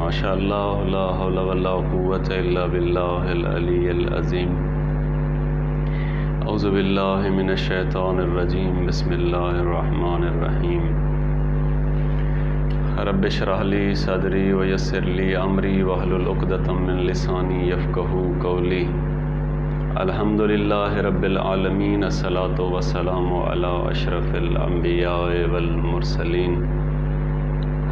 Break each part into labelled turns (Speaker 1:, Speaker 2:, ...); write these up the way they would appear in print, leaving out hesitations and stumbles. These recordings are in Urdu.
Speaker 1: ماشاء اللہ لا حول ولا قوة الا باللہ العلی العظیم اعوذ باللہ من الشیطان الرجیم بسم اللہ الرحمن الرحیم رب اشرح لی صدری ویسر لی امری واحلل عقدۃ من لسانی یفقہوا قولی الحمدللہ رب العالمین الصلاۃ والسلام علی اشرف الانبیاء والمرسلین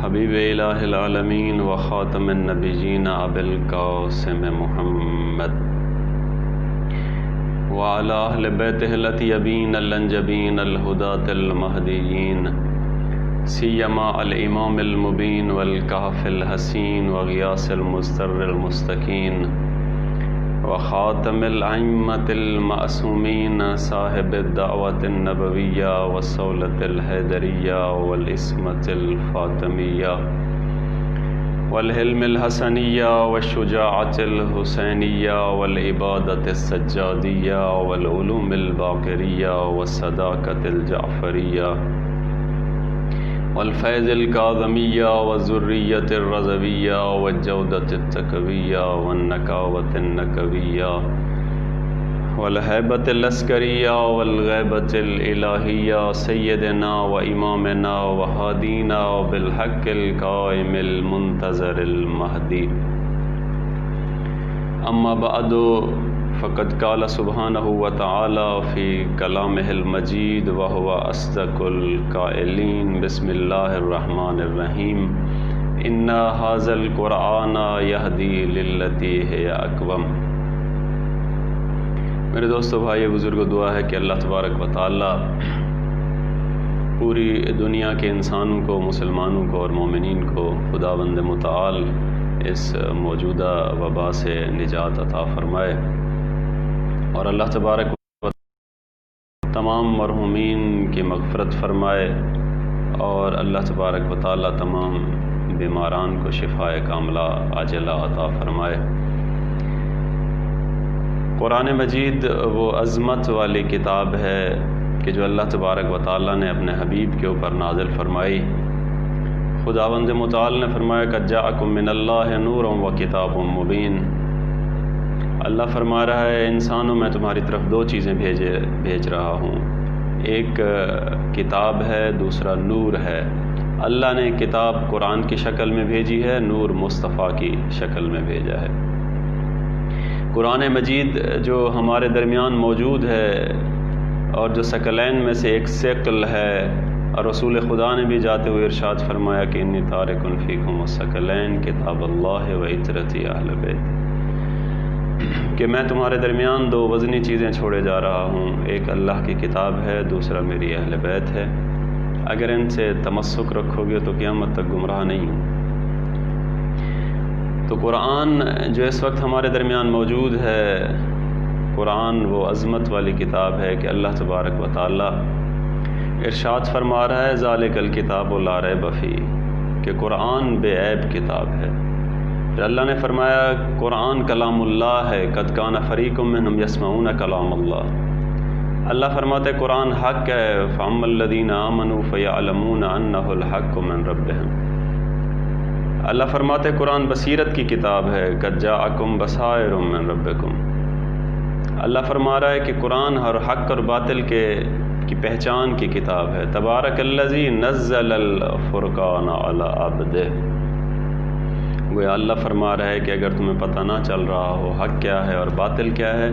Speaker 1: حبیب الہ العالمین و خاتم النبیین ابی القاسم محمد وعلی اہل بیتہ الاطیبین الانجبین الہداۃ المہدیین سیما الامام المبین والکہف الحسین وغیاث المضطر المستکین وخاتم الائمۃ المعصومین صاحب الدعوۃ النبویہ والصولۃ الحیدریہ والعصمۃ الفاطمیہ والحلم الحسنیہ والشجاعۃ الحسینیہ والعبادۃ السجادیہ والعلوم الباقریہ والصداقۃ الجعفریہ والفیض الکاظمیہ والذریۃ الرضویہ والجودۃ التقویہ والنکاوۃ النکویہ والہیبۃ العسکریہ والغیبۃ الالہیہ سیدنا و امامنا و ہادینا بالحق القائم المنتظر المہدی اما بعد فقد قال سبحانہ وتعالی فی کلامہ المجید وہو اصدق القائلین بسم اللہ الرحمن الرحیم ان ھذا القرآن یہدی للتی ہی اقوم۔ میرے دوستو، بھائی بزرگو، دعا ہے کہ اللہ تبارک و تعالی پوری دنیا کے انسانوں کو، مسلمانوں کو اور مومنین کو خداوند متعال اس موجودہ وبا سے نجات عطا فرمائے، اور اللہ تبارک و تمام مرحومین کی مغفرت فرمائے، اور اللہ تبارک و تعالی تمام بیماران کو شفائے کاملہ عاجلہ عطا فرمائے۔ قرآن مجید وہ عظمت والی کتاب ہے کہ جو اللہ تبارک و تعالی نے اپنے حبیب کے اوپر نازل فرمائی۔ خداوند متعال نے فرمایا قد جاءکم من اللہ نور و کتاب مبین۔ اللہ فرما رہا ہے انسانوں میں تمہاری طرف دو چیزیں بھیج رہا ہوں، ایک کتاب ہے، دوسرا نور ہے۔ اللہ نے کتاب قرآن کی شکل میں بھیجی ہے، نور مصطفیٰ کی شکل میں بھیجا ہے۔ قرآن مجید جو ہمارے درمیان موجود ہے اور جو ثقلین میں سے ایک ثقل ہے، اور رسول خدا نے بھی جاتے ہوئے ارشاد فرمایا کہ انی تارک فیکم الثقلین کتاب اللہ و عترتی اہل بیت، کہ میں تمہارے درمیان دو وزنی چیزیں چھوڑے جا رہا ہوں، ایک اللہ کی کتاب ہے، دوسرا میری اہل بیت ہے۔ اگر ان سے تمسک رکھو گے تو قیامت تک گمراہ نہیں ہوں۔ تو قرآن جو اس وقت ہمارے درمیان موجود ہے، قرآن وہ عظمت والی کتاب ہے کہ اللہ تبارک و تعالی ارشاد فرما رہا ہے ذالک الکتاب لا ریب فیہ، کہ قرآن بے عیب کتاب ہے۔ پھر اللہ نے فرمایا قرآن کلام اللہ ہے، قد کان فریق منہم یسمعون کلام اللہ۔ اللہ فرماتے قرآن حق ہے، فاما الذین آمنوا فیعلمون انہ الحق من ربہم۔ اللہ فرماتے قرآن بصیرت کی کتاب ہے، قد جاءکم بصائر من ربکم۔ اللہ فرما رہا ہے کہ قرآن ہر حق اور باطل کی پہچان کی کتاب ہے۔ تبارک الذی نزل الفرقان علی عبدہ۔ گویا اللہ فرما رہا ہے کہ اگر تمہیں پتہ نہ چل رہا ہو حق کیا ہے اور باطل کیا ہے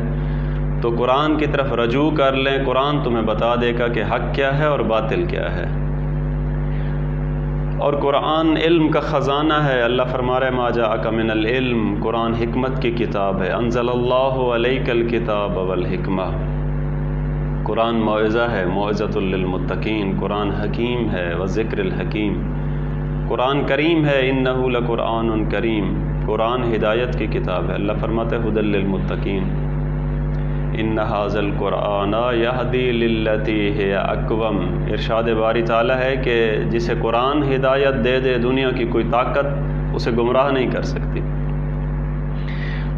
Speaker 1: تو قرآن کی طرف رجوع کر لیں، قرآن تمہیں بتا دے گا کہ حق کیا ہے اور باطل کیا ہے۔ اور قرآن علم کا خزانہ ہے۔ اللہ فرما رہا ہے ما جاءک من العلم، قرآن حکمت کی کتاب ہے۔ انزل اللہ علیک الکتاب والحکمہ، قرآن موعظہ ہے، موعظۃ للمتقین، قرآن حکیم ہے، وذکر الحکیم، قرآن کریم ہے، انہ لقرآن کریم، قرآن ہدایت کی کتاب ہے۔ اللہ فرماتے ہیں ھدی للمتقین، ان ھذا القرآن یہدی للتی ہی اقوم۔ ارشاد باری تعالیٰ ہے کہ جسے قرآن ہدایت دے دے، دنیا کی کوئی طاقت اسے گمراہ نہیں کر سکتی۔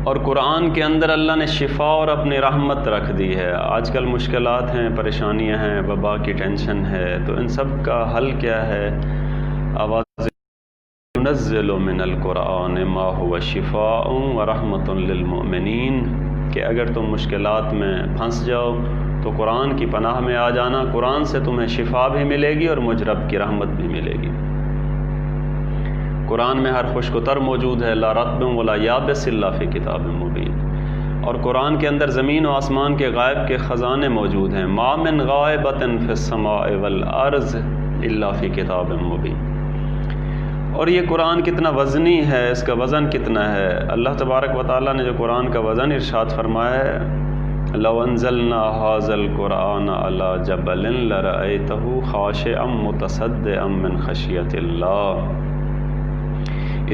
Speaker 1: اور قرآن کے اندر اللہ نے شفا اور اپنی رحمت رکھ دی ہے۔ آج کل مشکلات ہیں، پریشانیاں ہیں، وبا کی ٹینشن ہے، تو ان سب کا حل کیا ہے؟ آواز وَنُنَزِّلُ مِنَ الْقُرْآنِ مَا هُوَ شِفَاءٌ وَرَحْمَةٌ لِّلْمُؤْمِنِينَ کہ اگر تم مشکلات میں پھنس جاؤ تو قرآن کی پناہ میں آ جانا، قرآن سے تمہیں شفا بھی ملے گی اور مجھ رب کی رحمت بھی ملے گی۔ قرآن میں ہر خشک و تر موجود ہے، لا رطب ولا یابس الا فی کتاب مبین، اور قرآن کے اندر زمین و آسمان کے غائب کے خزانے موجود ہیں، ما من غائبۃ فی السماء والارض الا فی کتاب مبین۔ اور یہ قرآن کتنا وزنی ہے، اس کا وزن کتنا ہے، اللہ تبارک و تعالیٰ نے جو قرآن کا وزن ارشاد فرمایا ہے، لو انزلنا هذا القرآن على جبل لرأيته خاشعا متصدعا من خشیۃ اللہ۔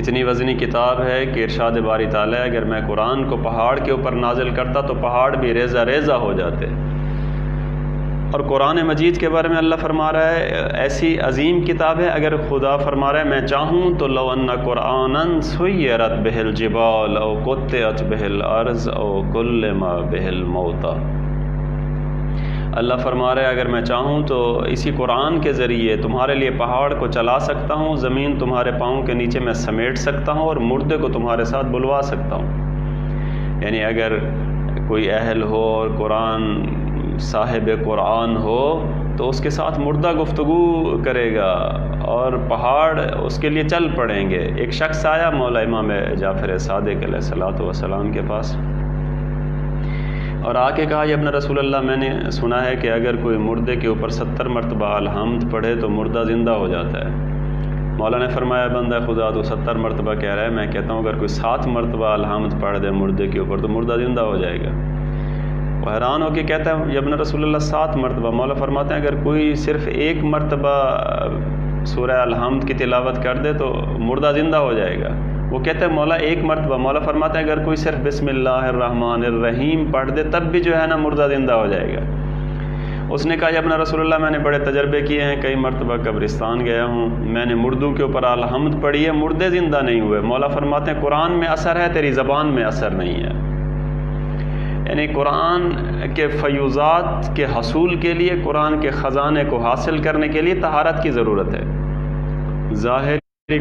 Speaker 1: اتنی وزنی کتاب ہے کہ ارشاد باری تعالیٰ اگر میں قرآن کو پہاڑ کے اوپر نازل کرتا تو پہاڑ بھی ریزہ ریزہ ہو جاتے۔ اور قرآن مجید کے بارے میں اللہ فرما رہا ہے ایسی عظیم کتاب ہے، اگر خدا فرما رہا ہے میں چاہوں تو لو ان قرآنا سیرت بہ الجبال او قطعت بہ الارض او کلم بہ الموتى۔ اللہ فرما رہا ہے اگر میں چاہوں تو اسی قرآن کے ذریعے تمہارے لیے پہاڑ کو چلا سکتا ہوں، زمین تمہارے پاؤں کے نیچے میں سمیٹ سکتا ہوں اور مردے کو تمہارے ساتھ بلوا سکتا ہوں۔ یعنی اگر کوئی اہل ہو اور قرآن صاحب قرآن ہو تو اس کے ساتھ مردہ گفتگو کرے گا اور پہاڑ اس کے لیے چل پڑیں گے۔ ایک شخص آیا مولا امام جعفر صادق علیہ السلام کے پاس اور آ کے کہا یا ابن رسول اللہ میں نے سنا ہے کہ اگر کوئی مردے کے اوپر 70 مرتبہ الحمد پڑھے تو مردہ زندہ ہو جاتا ہے۔ مولا نے فرمایا بندہ خدا تو 70 مرتبہ کہہ رہا ہے، میں کہتا ہوں اگر کوئی 7 مرتبہ الحمد پڑھ دے مردے کے اوپر تو مردہ زندہ ہو جائے گا۔ وہ حیران ہو کے کہتا ہے یا ابن رسول اللہ 7 مرتبہ؟ مولا فرماتے ہیں اگر کوئی صرف 1 مرتبہ سورہ الحمد کی تلاوت کر دے تو مردہ زندہ ہو جائے گا۔ وہ کہتے ہیں مولا 1 مرتبہ، مولا فرماتے ہیں اگر کوئی صرف بسم اللہ الرحمن الرحیم پڑھ دے تب بھی جو ہے نا مردہ زندہ ہو جائے گا۔ اس نے کہا یا ابن رسول اللہ میں نے بڑے تجربے کیے ہیں، کئی مرتبہ قبرستان گیا ہوں، میں نے مردوں کے اوپر الحمد پڑھی ہے، مردے زندہ نہیں ہوئے۔ مولا فرماتے ہیں قرآن میں اثر ہے، تیری زبان میں اثر نہیں ہے۔ یعنی قرآن کے فیوزات کے حصول کے لیے، قرآن کے خزانے کو حاصل کرنے کے لیے طہارت کی ضرورت ہے، ظاہری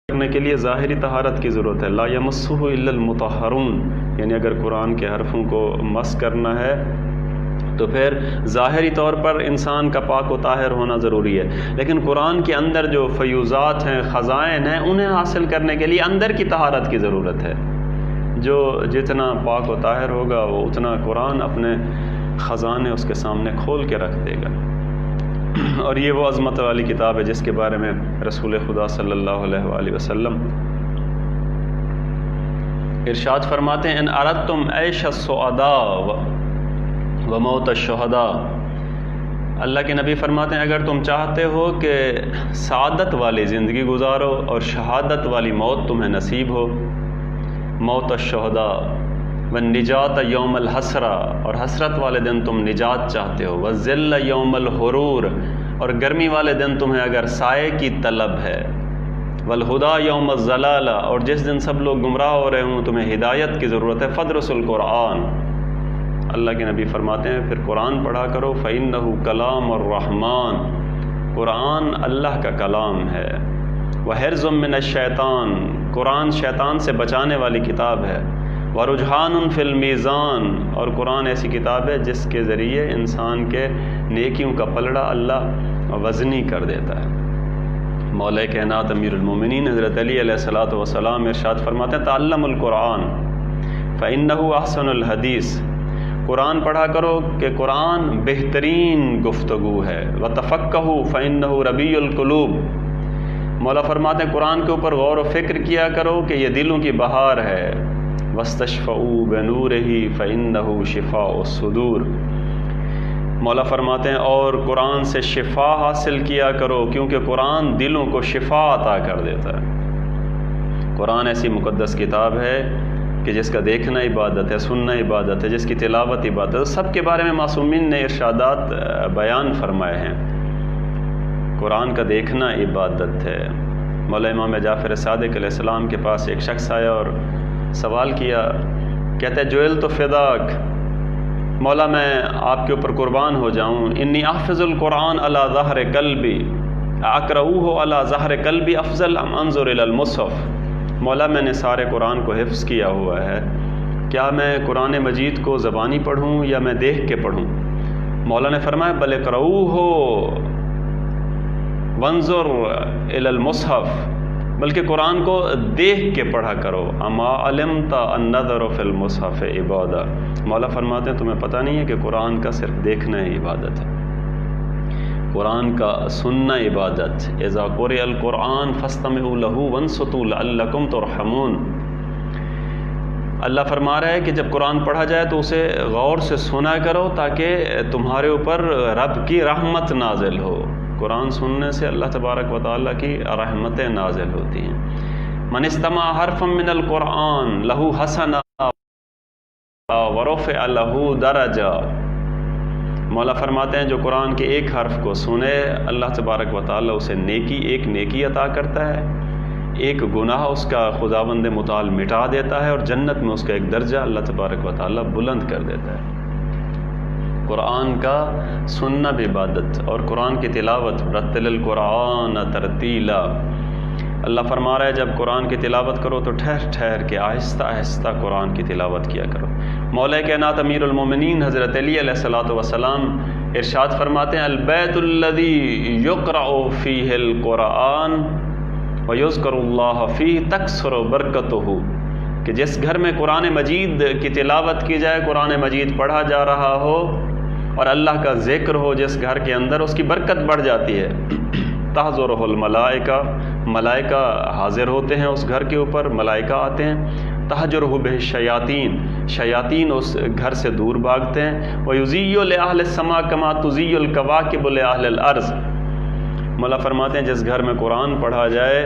Speaker 1: کرنے کے لیے ظاہری طہارت کی ضرورت ہے۔ لا یمسہ الا المطہرون، یعنی اگر قرآن کے حرفوں کو مس کرنا ہے تو پھر ظاہری طور پر انسان کا پاک و طاہر ہونا ضروری ہے، لیکن قرآن کے اندر جو فیوزات ہیں، خزائن ہیں، انہیں حاصل کرنے کے لیے اندر کی طہارت کی ضرورت ہے۔ جو جتنا پاک و طاہر ہوگا وہ اتنا قرآن اپنے خزانے اس کے سامنے کھول کے رکھ دے گا۔ اور یہ وہ عظمت والی کتاب ہے جس کے بارے میں رسول خدا صلی اللہ علیہ وآلہ وسلم ارشاد فرماتے ہیں ان اردتم عیش السعداء وموت الشہداء۔ اللہ کے نبی فرماتے ہیں اگر تم چاہتے ہو کہ سعادت والی زندگی گزارو اور شہادت والی موت تمہیں نصیب ہو، موت الشہداء والنجات یوم الحسرہ، اور حسرت والے دن تم نجات چاہتے ہو، والذل یوم الحرور، اور گرمی والے دن تمہیں اگر سائے کی طلب ہے، والہدی یوم الضلالہ، اور جس دن سب لوگ گمراہ ہو رہے ہوں تمہیں ہدایت کی ضرورت ہے، فدرس القرآن۔ اللہ کے نبی فرماتے ہیں پھر قرآن پڑھا کرو، فإنہ کلام الرحمن، قرآن اللہ کا کلام ہے، وحرز من الشیطان، قرآن شیطان سے بچانے والی کتاب ہے، ورجحان فی المیزان، اور قرآن ایسی کتاب ہے جس کے ذریعے انسان کے نیکیوں کا پلڑا اللہ وزنی کر دیتا ہے۔ مولا کائنات امیر المومنین حضرت علی علیہ السلام ارشاد فرماتے ہیں تعلم القرآن فإنہ احسن الحدیث، قرآن پڑھا کرو کہ قرآن بہترین گفتگو ہے، وتفقہوا فإنہ ربیع القلوب، مولا فرماتے ہیں قرآن کے اوپر غور و فکر کیا کرو کہ یہ دلوں کی بہار ہے، واستشفعوا بنورہ فإنہ شفاء الصدور، مولا فرماتے ہیں اور قرآن سے شفا حاصل کیا کرو کیونکہ قرآن دلوں کو شفا عطا کر دیتا ہے۔ قرآن ایسی مقدس کتاب ہے کہ جس کا دیکھنا عبادت ہے، سننا عبادت ہے، جس کی تلاوت عبادت ہے، سب کے بارے میں معصومین نے ارشادات بیان فرمائے ہیں۔ قرآن کا دیکھنا عبادت ہے۔ مولا امام جعفر صادق علیہ السلام کے پاس ایک شخص آیا اور سوال کیا، کہتے ہیں جوئلت فداک، مولا میں آپ کے اوپر قربان ہو جاؤں، انی احفظ القرآن علی ظہر قلبی، اقرؤہ علی ظہر قلبی افضل ام انظر الی المصحف، مولا میں نے سارے قرآن کو حفظ کیا ہوا ہے، کیا میں قرآن مجید کو زبانی پڑھوں یا میں دیکھ کے پڑھوں؟ مولا نے فرمایا بل اقرؤہ وانظر الی المصحف، بلکہ قرآن کو دیکھ کے پڑھا کرو۔ اما علمت النظر فی المصحف عبادہ، مولا فرماتے ہیں تمہیں پتہ نہیں ہے کہ قرآن کا صرف دیکھنا ہی عبادت ہے، قرآن کا سننا عبادت۔ اذا قرئ القرآن فاستمعوا له وانصتوا لعلکم ترحمون، اللہ فرما رہا ہے کہ جب قرآن پڑھا جائے تو اسے غور سے سنا کرو تاکہ تمہارے اوپر رب کی رحمت نازل ہو۔ قرآن سننے سے اللہ تبارک و تعالیٰ کی رحمتیں نازل ہوتی ہیں۔ من استمع حرفا من القرآن لہ حسنہ ورفع لہ درجہ، مولا فرماتے ہیں جو قرآن کے ایک حرف کو سنے اللہ تبارک و تعالیٰ اسے ایک نیکی عطا کرتا ہے، ایک گناہ اس کا خداوند متعال مٹا دیتا ہے، اور جنت میں اس کا ایک درجہ اللہ تبارک و تعالیٰ بلند کر دیتا ہے۔ قرآن کا سننا بھی عبادت، اور قرآن کی تلاوت، رتل القرآن ترتیلا، اللہ فرما رہا ہے جب قرآن کی تلاوت کرو تو ٹھہر ٹھہر کے آہستہ آہستہ قرآن کی تلاوت کیا کرو۔ مولا کائنات امیر المومنین حضرت علی علیہ الصلوۃ والسلام ارشاد فرماتے ہیں البیت الذی یقرأ فیہ القرآن ویذکر اللہ فیہ تکثر برکتہ، کہ جس گھر میں قرآن مجید کی تلاوت کی جائے، قرآن مجید پڑھا جا رہا ہو اور اللہ کا ذکر ہو جس گھر کے اندر، اس کی برکت بڑھ جاتی ہے۔ تحضرہ الملائکہ، ملائکہ حاضر ہوتے ہیں اس گھر کے اوپر، ملائکہ آتے ہیں۔ تحجرہ بہ الشیاطین، شیاطین اس گھر سے دور بھاگتے ہیں۔ ویضیء لأہل السماء کما تضیء الکواکب لأہل الارض، مولا فرماتے ہیں جس گھر میں قرآن پڑھا جائے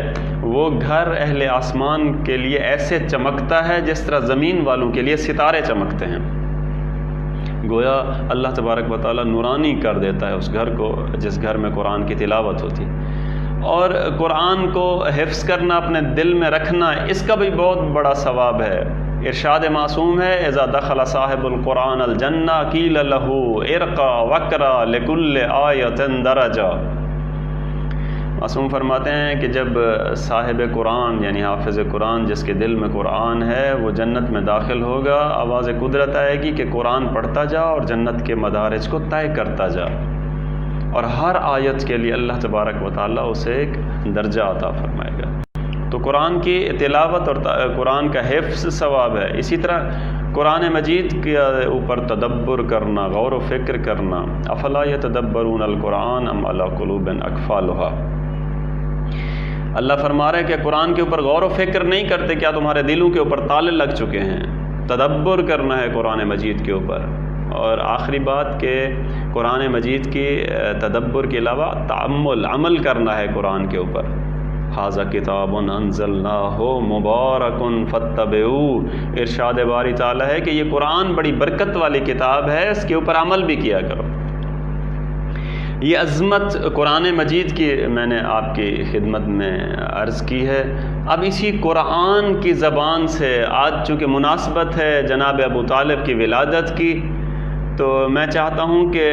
Speaker 1: وہ گھر اہل آسمان کے لیے ایسے چمکتا ہے جس طرح زمین والوں کے لیے ستارے چمکتے ہیں۔ گویا اللہ تبارک و تعالیٰ نورانی کر دیتا ہے اس گھر کو جس گھر میں قرآن کی تلاوت ہوتی ہے۔ اور قرآن کو حفظ کرنا، اپنے دل میں رکھنا، اس کا بھی بہت بڑا ثواب ہے۔ ارشاد معصوم ہے اذا دخل صاحب القرآن الجنہ قیل لہ ارقا وقرا لکل آیۃ درجہ، معصوم فرماتے ہیں کہ جب صاحب قرآن یعنی حافظ قرآن جس کے دل میں قرآن ہے وہ جنت میں داخل ہوگا، آواز قدرت آئے گی کہ قرآن پڑھتا جا اور جنت کے مدارج کو طے کرتا جا، اور ہر آیت کے لیے اللہ تبارک و تعالیٰ اسے ایک درجہ عطا فرمائے گا۔ تو قرآن کی تلاوت اور قرآن کا حفظ ثواب ہے۔ اسی طرح قرآن مجید کے اوپر تدبر کرنا، غور و فکر کرنا، افلا یتدبرون القرآن ام علی قلوب اقفالھا، اللہ فرما رہا ہے کہ قرآن کے اوپر غور و فکر نہیں کرتے، کیا تمہارے دلوں کے اوپر تالے لگ چکے ہیں؟ تدبر کرنا ہے قرآن مجید کے اوپر۔ اور آخری بات کہ قرآن مجید کی تدبر کے علاوہ تأمل، عمل کرنا ہے قرآن کے اوپر۔ ھذا کتاب انزلناہ مبارک فاتبعوہ، ارشاد باری تعالیٰ ہے کہ یہ قرآن بڑی برکت والی کتاب ہے، اس کے اوپر عمل بھی کیا کرو۔ یہ عظمت قرآن مجید کی میں نے آپ کی خدمت میں عرض کی ہے۔ اب اسی قرآن کی زبان سے آج چونکہ مناسبت ہے جناب ابو طالب کی ولادت کی، تو میں چاہتا ہوں کہ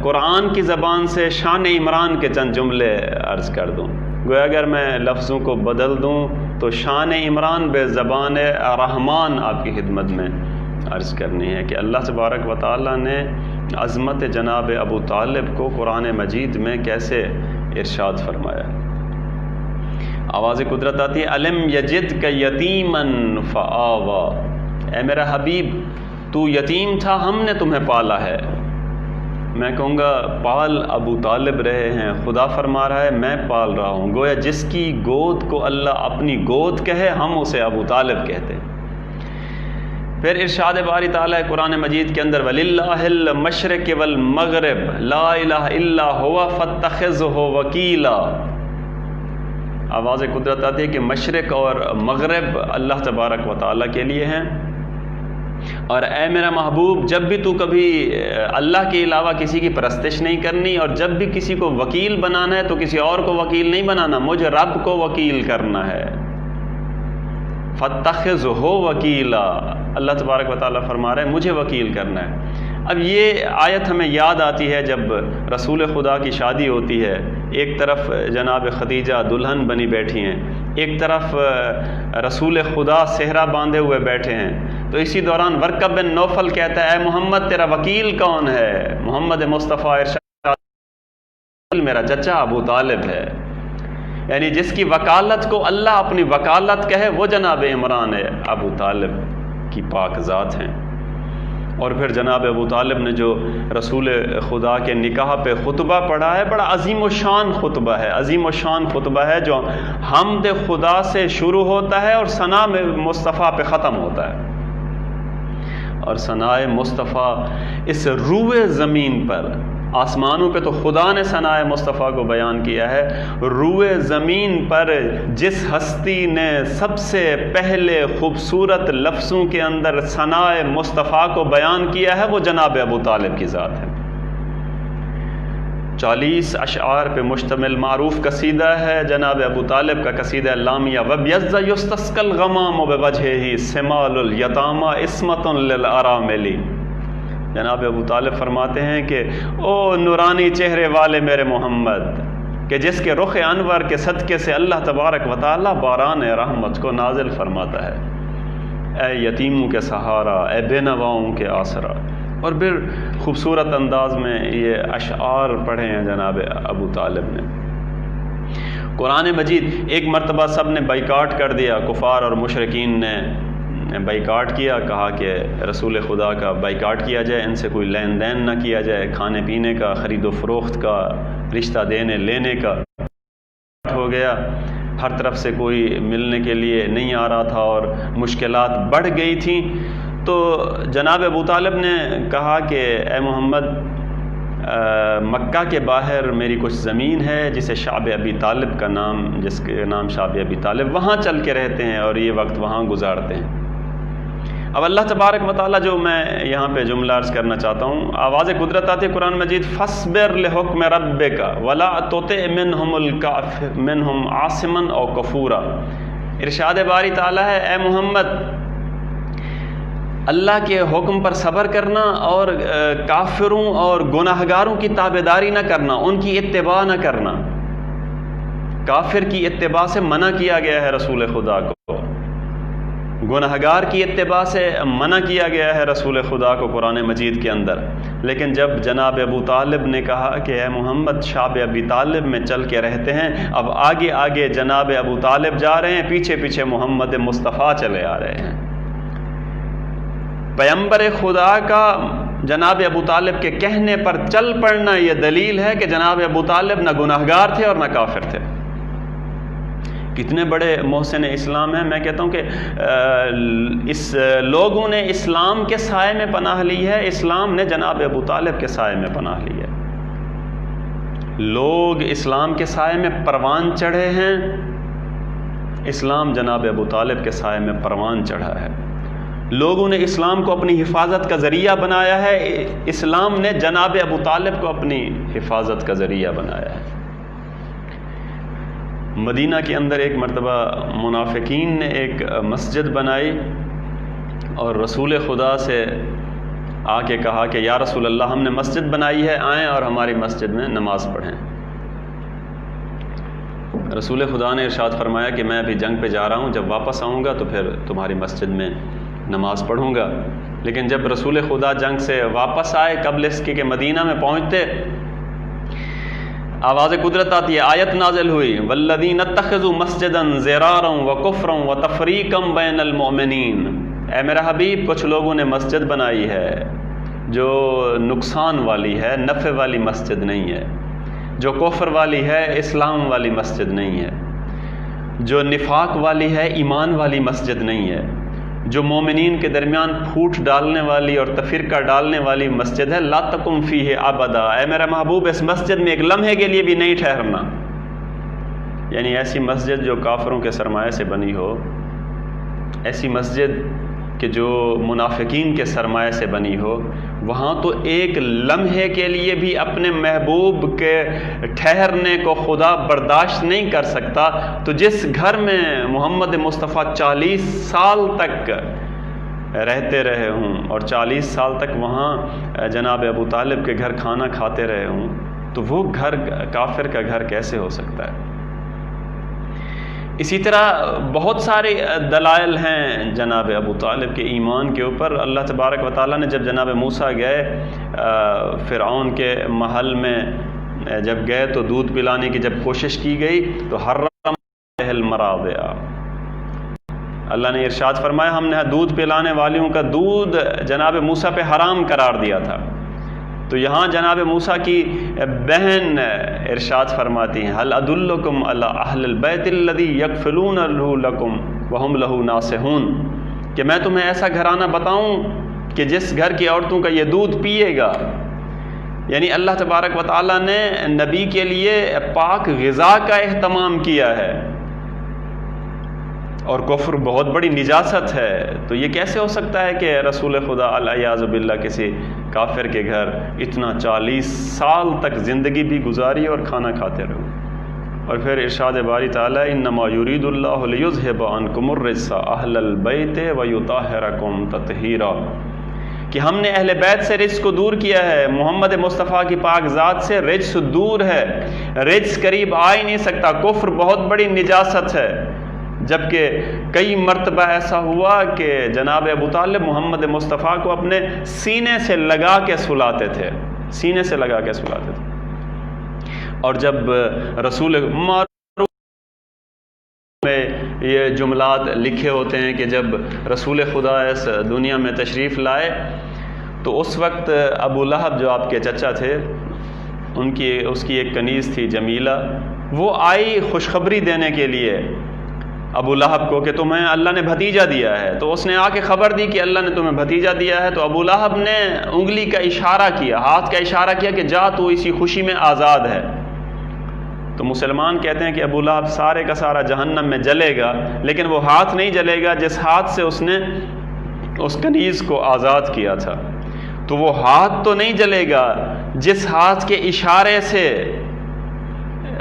Speaker 1: قرآن کی زبان سے شان عمران کے چند جملے عرض کر دوں۔ گویا اگر میں لفظوں کو بدل دوں تو شان عمران بے زبان رحمان آپ کی خدمت میں عرض کرنی ہے کہ اللہ تبارک و تعالیٰ نے عظمت جناب ابو طالب کو قرآن مجید میں کیسے ارشاد فرمایا۔ آواز قدرت آتی ہے الم یجدک یتیما فآویٰ، اے میرا حبیب تو یتیم تھا، ہم نے تمہیں پالا ہے۔ میں کہوں گا پال ابو طالب رہے ہیں، خدا فرما رہا ہے میں پال رہا ہوں۔ گویا جس کی گود کو اللہ اپنی گود کہے ہم اسے ابو طالب کہتے ہیں۔ پھر ارشاد باری تعالیٰ قرآن مجید کے اندر وَلِلَّهِ الْمَشْرِقِ وَالْمَغْرِبِ لَا إِلَهَ إِلَّا هُوَ فَاتَّخِذْهُ وَكِيلًا، آواز قدرت آتی ہے کہ مشرق اور مغرب اللہ تبارک و تعالیٰ کے لیے ہیں، اور اے میرا محبوب جب بھی تو کبھی اللہ کے علاوہ کسی کی پرستش نہیں کرنی، اور جب بھی کسی کو وکیل بنانا ہے تو کسی اور کو وکیل نہیں بنانا، مجھے رب کو وکیل کرنا ہے۔ فَاتَّخِذْهُ وَكِيلًا، اللہ تبارک و تعالیٰ فرما رہے ہیں مجھے وکیل کرنا ہے۔ اب یہ آیت ہمیں یاد آتی ہے جب رسول خدا کی شادی ہوتی ہے ایک طرف جناب خدیجہ دلہن بنی بیٹھی ہیں، ایک طرف رسول خدا صحرا باندھے ہوئے بیٹھے ہیں. تو اسی دوران ورقہ بن نوفل کہتا ہے اے محمد تیرا وکیل کون ہے؟ محمد مصطفیٰ ارشاد میرا چچا ابو طالب ہے. یعنی جس کی وکالت کو اللہ اپنی وکالت کہے وہ جناب عمران ابو طالب کی پاک ذات ہیں. اور پھر جناب ابو طالب نے جو رسول خدا کے نکاح پہ خطبہ پڑھا ہے، بڑا عظیم و شان خطبہ ہے، عظیم و شان خطبہ ہے جو حمد خدا سے شروع ہوتا ہے اور ثنا مصطفیٰ پہ ختم ہوتا ہے. اور ثناء مصطفیٰ اس روئے زمین پر، آسمانوں پہ تو خدا نے ثناء مصطفیٰ کو بیان کیا ہے، روئے زمین پر جس ہستی نے سب سے پہلے خوبصورت لفظوں کے اندر ثناء مصطفیٰ کو بیان کیا ہے وہ جناب ابو طالب کی ذات ہے. 40 اشعار پہ مشتمل معروف قصیدہ ہے جناب ابو طالب کا قصیدہ لامیہ. وَبْيَزَّ يُسْتَسْقَى الْغَمَامُ بِوَجْهِهِ سِمَالُ الْيَتَامَى عِصْمَةٌ لِلْأَرَامِلِ. جناب ابو طالب فرماتے ہیں کہ او نورانی چہرے والے میرے محمد، کہ جس کے رخ انور کے صدقے سے اللہ تبارک و تعالی باران رحمت کو نازل فرماتا ہے. اے یتیموں کے سہارا، اے بے نواؤں کے آسرا. اور پھر خوبصورت انداز میں یہ اشعار پڑھے ہیں جناب ابو طالب نے. قرآن مجید ایک مرتبہ سب نے بائیکاٹ کر دیا، کفار اور مشرکین نے بائیکاٹ کیا، کہا کہ رسول خدا کا بائیکاٹ کیا جائے، ان سے کوئی لین دین نہ کیا جائے، کھانے پینے کا، خرید و فروخت کا، رشتہ دینے لینے کا ہو گیا. ہر طرف سے کوئی ملنے کے لیے نہیں آ رہا تھا اور مشکلات بڑھ گئی تھیں. تو جناب ابو طالب نے کہا کہ اے محمد مکہ کے باہر میری کچھ زمین ہے جسے شعب ابی طالب کا نام، جس کے نام شعب ابی طالب، وہاں چل کے رہتے ہیں اور یہ وقت وہاں گزارتے ہیں. اب اللہ تبارک و تعالیٰ جو میں یہاں پہ جملہ عرض کرنا چاہتا ہوں، آواز قدرت آتی ہے قرآن مجید فَاصْبِرْ لِحُکْمِ رَبِّكَ وَلَا تُطِعْ مِنْهُمْ عَاصِمًا أَوْ كَفُورًا. ارشاد باری تعالیٰ ہے اے محمد اللہ کے حکم پر صبر کرنا اور کافروں اور گناہگاروں کی تابعداری نہ کرنا، ان کی اتباع نہ کرنا. کافر کی اتباع سے منع کیا گیا ہے رسول خدا کو، گناہگار کی اتباع سے منع کیا گیا ہے رسول خدا کو قرآن مجید کے اندر. لیکن جب جناب ابو طالب نے کہا کہ اے محمد شعب ابی طالب میں چل کے رہتے ہیں، اب آگے آگے جناب ابو طالب جا رہے ہیں، پیچھے پیچھے محمد مصطفیٰ چلے آ رہے ہیں. پیغمبر خدا کا جناب ابو طالب کے کہنے پر چل پڑنا یہ دلیل ہے کہ جناب ابو طالب نہ گناہگار تھے اور نہ کافر تھے. کتنے بڑے محسن اسلام ہیں. میں کہتا ہوں کہ اس لوگوں نے اسلام کے سائے میں پناہ لی ہے، اسلام نے جناب ابو طالب کے سائے میں پناہ لی ہے. لوگ اسلام کے سائے میں پروان چڑھے ہیں، اسلام جناب ابو طالب کے سائے میں پروان چڑھا ہے. لوگوں نے اسلام کو اپنی حفاظت کا ذریعہ بنایا ہے، اسلام نے جناب ابو طالب کو اپنی حفاظت کا ذریعہ بنایا ہے. مدینہ کے اندر ایک مرتبہ منافقین نے ایک مسجد بنائی اور رسول خدا سے آ کے کہا کہ یا رسول اللہ ہم نے مسجد بنائی ہے، آئیں اور ہماری مسجد میں نماز پڑھیں. رسول خدا نے ارشاد فرمایا کہ میں ابھی جنگ پہ جا رہا ہوں، جب واپس آؤں گا تو پھر تمہاری مسجد میں نماز پڑھوں گا. لیکن جب رسول خدا جنگ سے واپس آئے، قبل اس کے کہ مدینہ میں پہنچتے، آواز قدرت آتی ہے، آیت نازل ہوئی والذین اتخذوا مسجدا ضرارا وکفرا وتفریقا بین المؤمنین. اے میرا حبیب کچھ لوگوں نے مسجد بنائی ہے جو نقصان والی ہے، نفع والی مسجد نہیں ہے، جو کفر والی ہے، اسلام والی مسجد نہیں ہے، جو نفاق والی ہے، ایمان والی مسجد نہیں ہے، جو مومنین کے درمیان پھوٹ ڈالنے والی اور تفرقہ ڈالنے والی مسجد ہے. لا تقم فیہ ابدا. اے میرا محبوب اس مسجد میں ایک لمحے کے لیے بھی نہیں ٹھہرنا. یعنی ایسی مسجد جو کافروں کے سرمایے سے بنی ہو، ایسی مسجد کہ جو منافقین کے سرمایے سے بنی ہو، وہاں تو ایک لمحے کے لیے بھی اپنے محبوب کے ٹھہرنے کو خدا برداشت نہیں کر سکتا. تو جس گھر میں محمد مصطفیٰ 40 سال تک رہتے رہے ہوں اور 40 سال تک وہاں جناب ابو طالب کے گھر کھانا کھاتے رہے ہوں، تو وہ گھر کافر کا گھر کیسے ہو سکتا ہے؟ اسی طرح بہت سارے دلائل ہیں جناب ابو طالب کے ایمان کے اوپر۔ اللہ تبارک و تعالیٰ نے جب جناب موسیٰ گئے فرعون کے محل میں جب گئے تو دودھ پلانے کی جب کوشش کی گئی تو حرم المراضع، اللہ نے ارشاد فرمایا ہم نے دودھ پلانے والیوں کا دودھ جناب موسیٰ پہ حرام قرار دیا تھا۔ تو یہاں جناب موسیٰ کی بہن ارشاد فرماتی ہیں هل ادلکم علی اہل البیت الذی یکفلونہ لکم وہم لہ ناصحون، کہ میں تمہیں ایسا گھرانہ بتاؤں کہ جس گھر کی عورتوں کا یہ دودھ پیے گا۔ یعنی اللہ تبارک و تعالیٰ نے نبی کے لیے پاک غذا کا اہتمام کیا ہے، اور کفر بہت بڑی نجاست ہے۔ تو یہ کیسے ہو سکتا ہے کہ رسول خدا العیاذ باللہ کسی کافر کے گھر اتنا 40 سال تک زندگی بھی گزاری اور کھانا کھاتے رہو؟ اور پھر ارشاد باری تعالیٰ انما یرید اللہ لیذھب عنکم الرجس اہل البیت ویطہرکم تطہیرا، کہ ہم نے اہل بیت سے رجس کو دور کیا ہے، محمد مصطفیٰ کی پاک ذات سے رجس دور ہے، رجس قریب آ ہی نہیں سکتا۔ کفر بہت بڑی نجاست ہے، جبکہ کئی مرتبہ ایسا ہوا کہ جناب ابو طالب محمد مصطفیٰ کو اپنے سینے سے لگا کے سلاتے تھے، سینے سے لگا کے سلاتے تھے۔ اور جب رسول میں یہ جملات لکھے ہوتے ہیں کہ جب رسول خدا اس دنیا میں تشریف لائے تو اس وقت ابو لہب جو آپ کے چچا تھے اس کی ایک کنیز تھی جمیلہ، وہ آئی خوشخبری دینے کے لیے ابو لہب کو کہ تمہیں اللہ نے بھتیجا دیا ہے۔ تو اس نے آ کے خبر دی کہ اللہ نے تمہیں بھتیجا دیا ہے، تو ابو لہب نے انگلی کا اشارہ کیا، ہاتھ کا اشارہ کیا کہ جا تو اسی خوشی میں آزاد ہے۔ تو مسلمان کہتے ہیں کہ ابو لہب سارے کا سارا جہنم میں جلے گا، لیکن وہ ہاتھ نہیں جلے گا جس ہاتھ سے اس نے اس کنیز کو آزاد کیا تھا۔ تو وہ ہاتھ تو نہیں جلے گا جس ہاتھ کے اشارے سے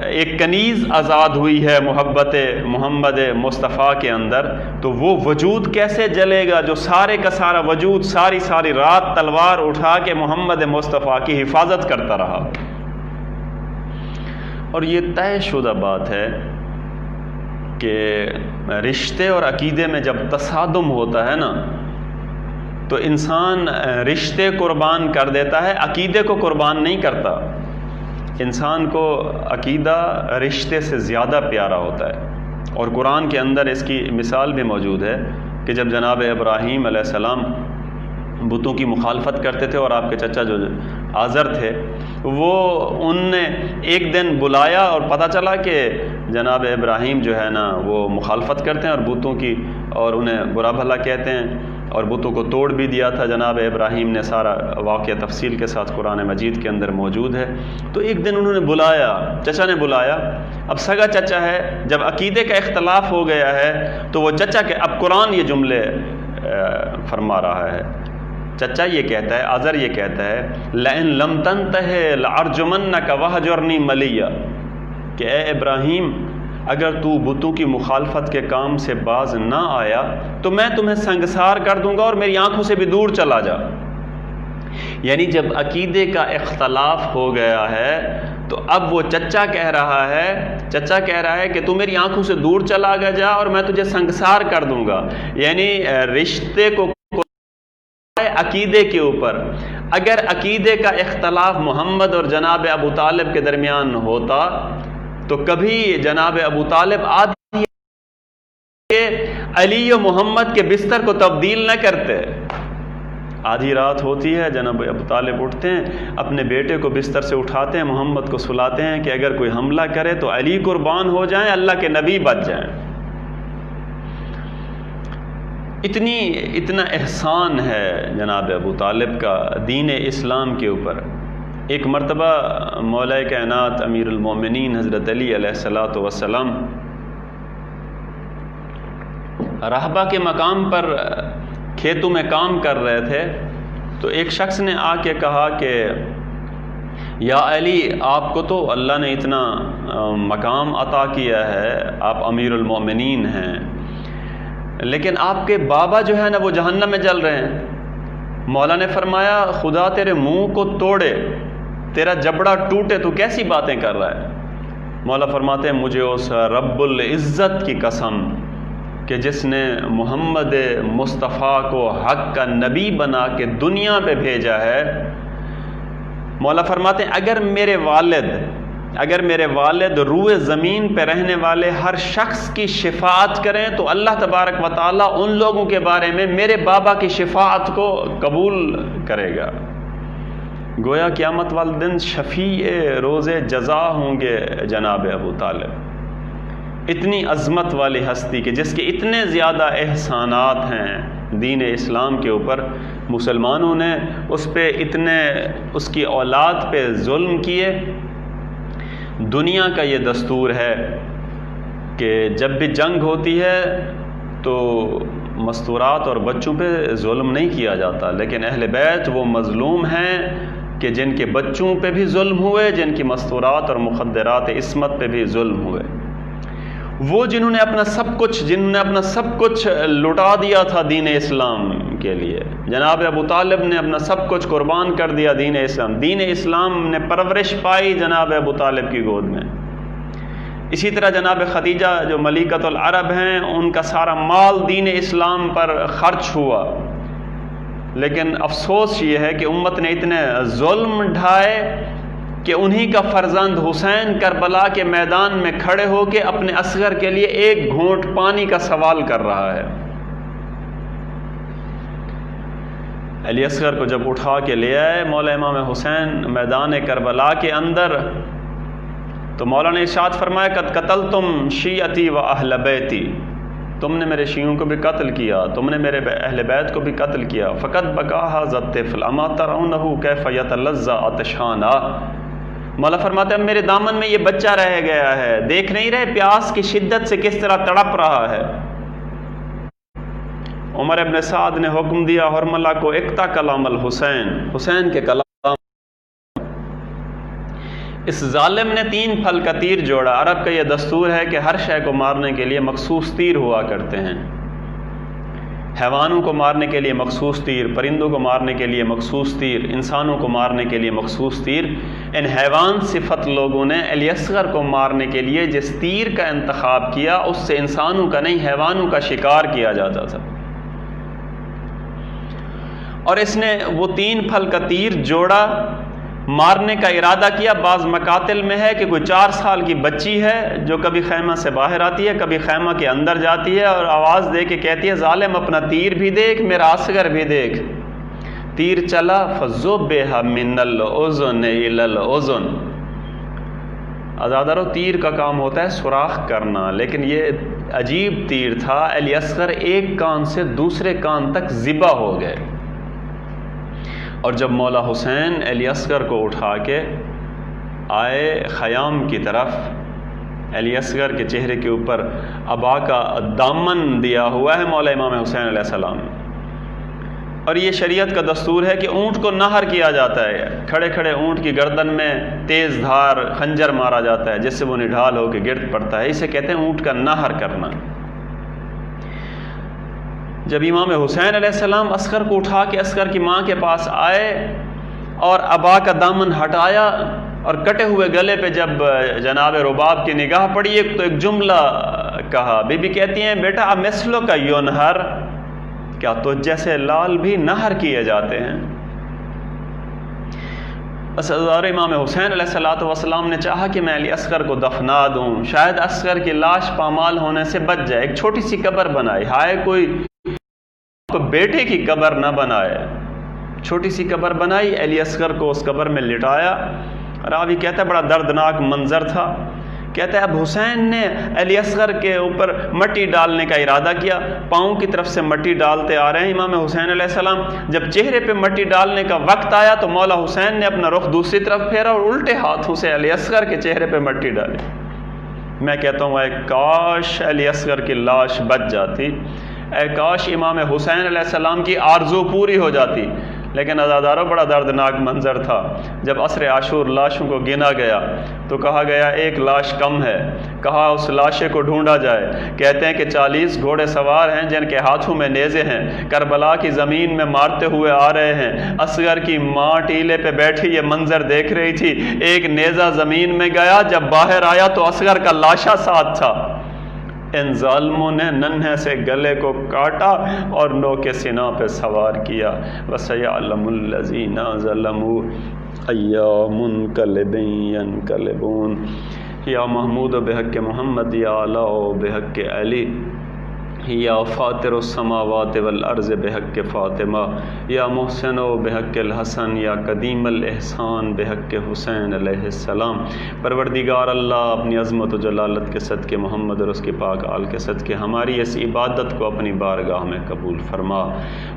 Speaker 1: ایک کنیز آزاد ہوئی ہے محبت محمد مصطفیٰ کے اندر، تو وہ وجود کیسے جلے گا جو سارے کا سارا وجود ساری ساری رات تلوار اٹھا کے محمد مصطفیٰ کی حفاظت کرتا رہا۔ اور یہ طے شدہ بات ہے کہ رشتے اور عقیدے میں جب تصادم ہوتا ہے نا تو انسان رشتے قربان کر دیتا ہے، عقیدے کو قربان نہیں کرتا۔ انسان کو عقیدہ رشتے سے زیادہ پیارا ہوتا ہے، اور قرآن کے اندر اس کی مثال بھی موجود ہے کہ جب جناب ابراہیم علیہ السلام بتوں کی مخالفت کرتے تھے اور آپ کے چچا جو آزر تھے وہ ان نے ایک دن بلایا اور پتہ چلا کہ جناب ابراہیم جو ہے نا وہ مخالفت کرتے ہیں اور بتوں کی، اور انہیں برا بھلا کہتے ہیں، اور بتوں کو توڑ بھی دیا تھا جناب ابراہیم نے۔ سارا واقعہ تفصیل کے ساتھ قرآن مجید کے اندر موجود ہے۔ تو ایک دن انہوں نے بلایا، چچا نے بلایا، اب سگا چچا ہے، جب عقیدے کا اختلاف ہو گیا ہے تو وہ چچا کے اب قرآن یہ جملے فرما رہا ہے۔ چچا یہ کہتا ہے، آزر یہ کہتا ہے لئن لم تنتہ لارجمنک وہجرنی ملیہ، کہ اے ابراہیم اگر تو بتوں کی مخالفت کے کام سے باز نہ آیا تو میں تمہیں سنگسار کر دوں گا اور میری آنکھوں سے بھی دور چلا جا۔ یعنی جب عقیدے کا اختلاف ہو گیا ہے تو اب وہ چچا کہہ رہا ہے کہ تو میری آنکھوں سے دور چلا جا اور میں تجھے سنگسار کر دوں گا۔ یعنی رشتے کو عقیدے کے اوپر، اگر عقیدے کا اختلاف محمد اور جناب ابو طالب کے درمیان ہوتا تو کبھی جناب ابو طالب آدھی علی و محمد کے بستر کو تبدیل نہ کرتے۔ آدھی رات ہوتی ہے، جناب ابو طالب اٹھتے ہیں، اپنے بیٹے کو بستر سے اٹھاتے ہیں، محمد کو سلاتے ہیں کہ اگر کوئی حملہ کرے تو علی قربان ہو جائیں، اللہ کے نبی بچ جائیں۔ اتنا احسان ہے جناب ابو طالب کا دین اسلام کے اوپر۔ ایک مرتبہ مولا کائنات امیر المومنین حضرت علی علیہ الصلوۃ والسلام رہبہ کے مقام پر کھیتوں میں کام کر رہے تھے، تو ایک شخص نے آ کے کہا کہ یا علی، آپ کو تو اللہ نے اتنا مقام عطا کیا ہے، آپ امیر المومنین ہیں، لیکن آپ کے بابا جو ہے نا وہ جہنم میں جل رہے ہیں۔ مولا نے فرمایا خدا تیرے منہ کو توڑے، تیرا جبڑا ٹوٹے تو کیسی باتیں کر رہا ہے؟ مولا فرماتے ہیں مجھے اس رب العزت کی قسم کہ جس نے محمد مصطفیٰ کو حق کا نبی بنا کے دنیا پہ بھیجا ہے، مولا فرماتے ہیں اگر میرے والد روئے زمین پہ رہنے والے ہر شخص کی شفاعت کریں تو اللہ تبارک و تعالیٰ ان لوگوں کے بارے میں میرے بابا کی شفاعت کو قبول کرے گا۔ گویا قیامت والے دن شفیع روز جزا ہوں گے جناب ابو طالب۔ اتنی عظمت والی ہستی کہ جس کے اتنے زیادہ احسانات ہیں دین اسلام کے اوپر، مسلمانوں نے اس کی اولاد پہ ظلم کیے۔ دنیا کا یہ دستور ہے کہ جب بھی جنگ ہوتی ہے تو مستورات اور بچوں پہ ظلم نہیں کیا جاتا، لیکن اہل بیت وہ مظلوم ہیں کہ جن کے بچوں پہ بھی ظلم ہوئے، جن کی مستورات اور مخدرات عصمت پہ بھی ظلم ہوئے۔ وہ جنہوں نے اپنا سب کچھ لٹا دیا تھا دین اسلام کے لیے، جناب ابو طالب نے اپنا سب کچھ قربان کر دیا دین اسلام نے پرورش پائی جناب ابو طالب کی گود میں۔ اسی طرح جناب خدیجہ جو ملکۃ العرب ہیں، ان کا سارا مال دین اسلام پر خرچ ہوا، لیکن افسوس یہ ہے کہ امت نے اتنے ظلم ڈھائے کہ انہی کا فرزند حسین کربلا کے میدان میں کھڑے ہو کے اپنے اصغر کے لیے ایک گھونٹ پانی کا سوال کر رہا ہے۔ علی اصغر کو جب اٹھا کے لے آئے مولا امام حسین میدان کربلا کے اندر، تو مولا نے ارشاد فرمایا قد قتلتم شیعتی و اہل بیتی، تم نے میرے شیعوں کو بھی قتل کیا، تم نے میرے اہل بیت کو بھی قتل کیا۔ فقط بقاہا ذالطفل اما ترونہ کیف یتلظی عطشانا، مولا فرماتے ہیں میرے دامن میں یہ بچہ رہ گیا ہے، دیکھ نہیں رہے پیاس کی شدت سے کس طرح تڑپ رہا ہے۔ عمر ابن سعد نے حکم دیا حرملہ کو اقطع کلام الحسین، حسین کے کلام۔ اس ظالم نے 3 پھل کا تیر جوڑا۔ عرب کا یہ دستور ہے کہ ہر شے کو مارنے کے لیے مخصوص تیر ہوا کرتے ہیں، حیوانوں کو مارنے کے لیے مخصوص تیر، پرندوں کو مارنے کے لیے مخصوص تیر، انسانوں کو مارنے کے لیے مخصوص تیر۔ ان حیوان صفت لوگوں نے علی اصغر کو مارنے کے لیے جس تیر کا انتخاب کیا اس سے انسانوں کا نہیں حیوانوں کا شکار کیا جاتا تھا، اور اس نے وہ 3 پھل کا تیر جوڑا، مارنے کا ارادہ کیا۔ بعض مقاتل میں ہے کہ کوئی 4 سال کی بچی ہے جو کبھی خیمہ سے باہر آتی ہے، کبھی خیمہ کے اندر جاتی ہے اور آواز دے کے کہتی ہے ظالم اپنا تیر بھی دیکھ، میرا اصغر بھی دیکھ۔ تیر چلا فذبح من الاذن الى الاذن۔ آزادارو، تیر کا کام ہوتا ہے سوراخ کرنا، لیکن یہ عجیب تیر تھا، علی اصغر ایک کان سے دوسرے کان تک ذبح ہو گئے۔ اور جب مولا حسین علی اصغر کو اٹھا کے آئے خیام کی طرف، علی اصغر کے چہرے کے اوپر عبا کا دامن دیا ہوا ہے مولا امام حسین علیہ السلام، اور یہ شریعت کا دستور ہے کہ اونٹ کو نہر کیا جاتا ہے، کھڑے کھڑے اونٹ کی گردن میں تیز دھار خنجر مارا جاتا ہے جس سے وہ نڈھال ہو کے گرد پڑتا ہے، اسے کہتے ہیں اونٹ کا نہر کرنا۔ جب امام حسین علیہ السلام اصغر کو اٹھا کے اصغر کی ماں کے پاس آئے اور عبا کا دامن ہٹایا اور کٹے ہوئے گلے پہ جب جناب رباب کی نگاہ پڑی تو ایک جملہ کہا، بی بی کہتی ہیں بیٹا مثلو کا یونہر، کیا تجھ جیسے لال بھی نہر کیے جاتے ہیں؟ بس امام حسین علیہ السلام نے چاہا کہ میں علی اصغر کو دفنا دوں، شاید اصغر کی لاش پامال ہونے سے بچ جائے۔ ایک چھوٹی سی قبر بنائی، ہائے کوئی بیٹے کی قبر نہ بنائے، چھوٹی سی قبر بنائی، علی اصغر کو اس قبر میں لٹایا۔ راوی کہتا ہے بڑا دردناک منظر تھا، کہتا ہے اب حسین نے علی اصغر کے اوپر مٹی ڈالنے کا ارادہ کیا، پاؤں کی طرف سے مٹی ڈالتے آ رہے ہیں امام حسین علیہ السلام۔ جب چہرے پہ مٹی ڈالنے کا وقت آیا تو مولا حسین نے اپنا رخ دوسری طرف پھیرا اور الٹے ہاتھوں سے علی اصغر کے چہرے پہ مٹی ڈالی۔ میں کہتا ہوں اے کاش علی اصغر کی لاش بچ جاتی، اے کاش امام حسین علیہ السلام کی آرزو پوری ہو جاتی، لیکن عزاداروں بڑا دردناک منظر تھا۔ جب عصر عاشور لاشوں کو گنا گیا تو کہا گیا ایک لاش کم ہے، کہا اس لاشے کو ڈھونڈا جائے۔ کہتے ہیں کہ 40 گھوڑے سوار ہیں جن کے ہاتھوں میں نیزے ہیں، کربلا کی زمین میں مارتے ہوئے آ رہے ہیں۔ اصغر کی ماں ٹیلے پہ بیٹھی یہ منظر دیکھ رہی تھی، ایک نیزہ زمین میں گیا، جب باہر آیا تو اصغر کا لاشا ساتھ تھا۔ ان ظالموں نے ننھے سے گلے کو کاٹا اور نو کے سینہ پہ سوار کیا۔ وَسَيَعْلَمُ الَّذِينَ ظَلَمُوا أَيَّ مُنقَلِبٍ يَنقَلِبُونَ۔ یا محمود و بحق محمد، یا اعلیٰ و بحق علی، یا فاطر السماوات والارض بحق فاطمہ، یا محسن و بحق الحسن، یا قدیم الاحسان بحق حسین علیہ السلام۔ پروردگار اللہ اپنی عظمت و جلالت کے صدقے، محمد اور اس کے پاک آل کے صدقے ہماری اس عبادت کو اپنی بارگاہ میں قبول فرما۔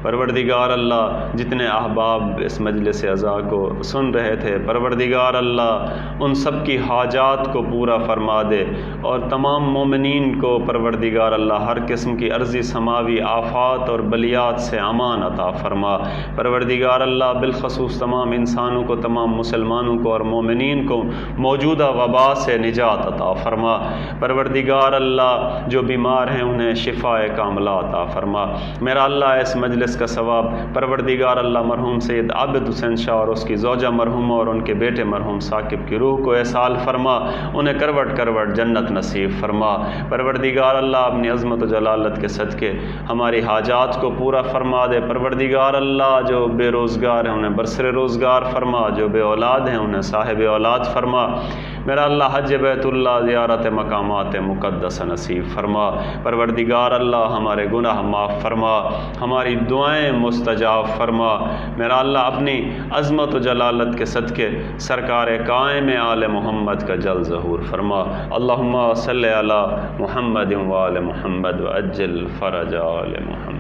Speaker 1: پروردگار اللہ جتنے احباب اس مجلس عزا کو سن رہے تھے، پروردگار اللہ ان سب کی حاجات کو پورا فرما دے، اور تمام مومنین کو پروردگار اللہ ہر قسم کی عرضی سماوی آفات اور بلیات سے امان عطا فرما۔ پروردگار اللہ بالخصوص تمام انسانوں کو، تمام مسلمانوں کو اور مومنین کو موجودہ وبا سے نجات عطا فرما۔ پروردگار اللہ جو بیمار ہیں انہیں شفاء کاملہ عطا فرما۔ میرا اللہ اس مجلس کا ثواب پروردگار اللہ مرحوم سید عابد حسین شاہ اور اس کی زوجہ مرحومہ اور ان کے بیٹے مرحوم ثاقب کی روح کو احسال فرما، انہیں کروٹ کروٹ جنت نصیب فرما۔ پروردگار اللہ اپنی عظمت و جلالت کے صدقے ہماری حاجات کو پورا فرما دے۔ پروردگار اللہ جو بے روزگار ہیں انہیں برسر روزگار فرما، جو بے اولاد ہیں انہیں صاحب اولاد فرما۔ میرا اللہ حج بیت اللہ، زیارت مقامات مقدسہ نصیب فرما۔ پروردگار اللہ ہمارے گناہ معاف فرما، ہماری دعائیں مستجاب فرما۔ میرا اللہ اپنی عظمت و جلالت کے صدقے سرکار قائم آل محمد کا جل ظہور فرما۔ اللہم صلی علی محمد و آل محمد وعجل فرج آل محمد۔